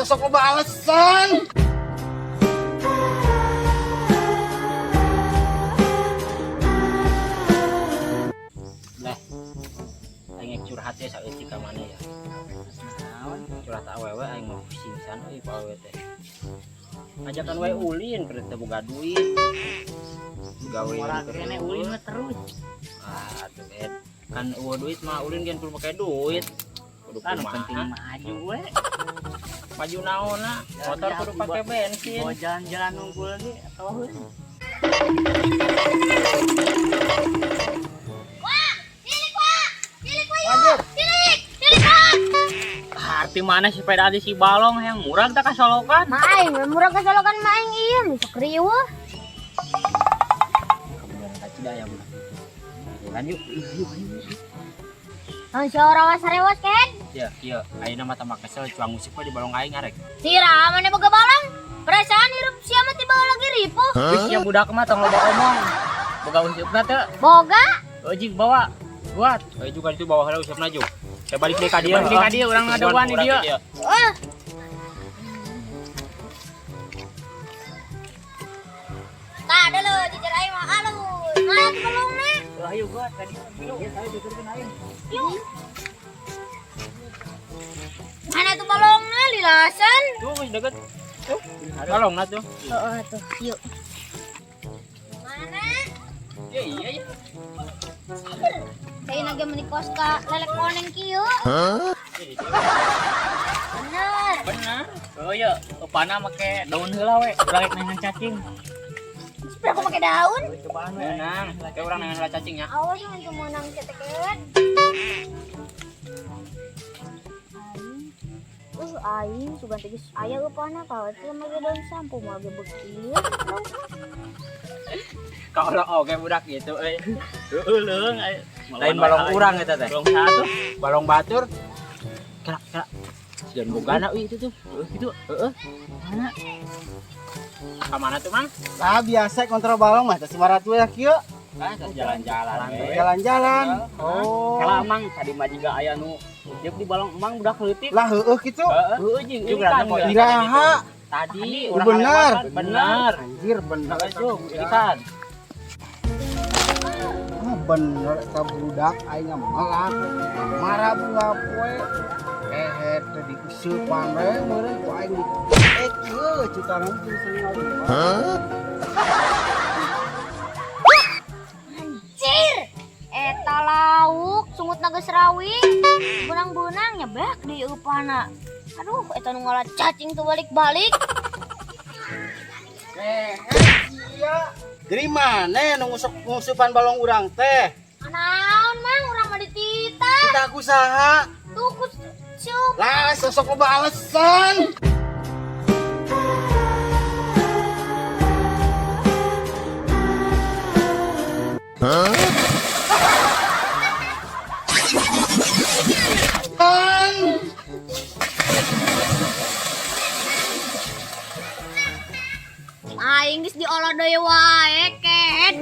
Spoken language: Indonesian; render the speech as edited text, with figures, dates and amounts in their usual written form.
sosok loba alasan. Lah, aing curhat ya saeutik ka mana ya. Curhat awewe aing mau pusing san euy ku awewe teh. Ngajakan we ulin keur teu boga duit. Gawe Orang kene ulin mah terus. Aduh, Ed. Kan eueuh duit mah ulin kan kudu make duit. Kudu Kan kumaha. penting maju we. Maju naonna, motor kudu pake bensin. Mau jalan-jalan nunggul ge atuh heun. Arti mana sepeda di si balong yang murah tak kasolokan? Maing, murah kesolokan maing iya, misok riweuh. Kemudian kacida ya, Bang. Lanjut. Seorang wasarewas kan? Ya, iya. Ayeuna mah tambah kesel cuang musik mah di balong aing arek. Sira mana boga balong? Perasaan hirup sia mah tiba lagi ripuh. Wis ya budak mah tong loba omong. Boga usupna teu? Boga? Ojing bawa. Buat. Euy juga itu bawah heula usapna juk. Saya balik deui ka dieu. Balik deui ka dieu, urang ngadoan di dieu. Wah. Tah dulu jujur aing mah alus. Mana tuh balongna? Ayo buat tadi. Ya saya tuturkeun aing. Yuk. Mana tuh balongna lilasan? Tuh geus deket. Tuh, balongna tuh. Heeh tuh, yuk. Mana? Ya iya ya. Saya lagi menikos ka lelek koneng kieu. Bener. Benar. Oh iya, upana make daun heula we, urang rek nangan cacing. Sebelah aku pakai daun. Cobaan we. Menang, kayak orang dengan heula cacing ya. Awas jangan cuma nang cetek-cetek. Aing sugan tegis aya upana ka teh mage daun sampo mage bekieu. Kalau oke budak gitu euy. Heueuh leung aya. Lain balong urang eta teh. Balong satu. Balong batur. Kera. Sian bogana euy itu tuh. Itu Heeh. mana? Ka mana tuh, Mang? Nah biasa kontrol balong mah teh 500 ya kieu. Ah, jalan-jalan we. Jalan-jalan. Oh. Kalau emang tadi mah juga aya nu tiap di balong emang budak leutik. Lah heueuh kitu. Heueuh jeung Juga ikan. ada poin. Iraha. Tadi Oh, benar. Benar. Anjir bener. Tuh, ikan. Ah bener ka budak aing melak. Marah bunga poe. Teh diusupan we meureun ku aing di kieu cutaran teh sengaja. Anjir. Eta lauk sungut naga serawing. Benang-benang nyebak di upana. Aduh, eta nu ngalah cacing tuh balik-balik. Iya. Dari mana nu ngusupan balong urang teh? Naon mang urang mah ditita. Kita aku saha? Tuh ku cium. Lah sosok loba alasan. Aing geus diolah deui wae, Ken.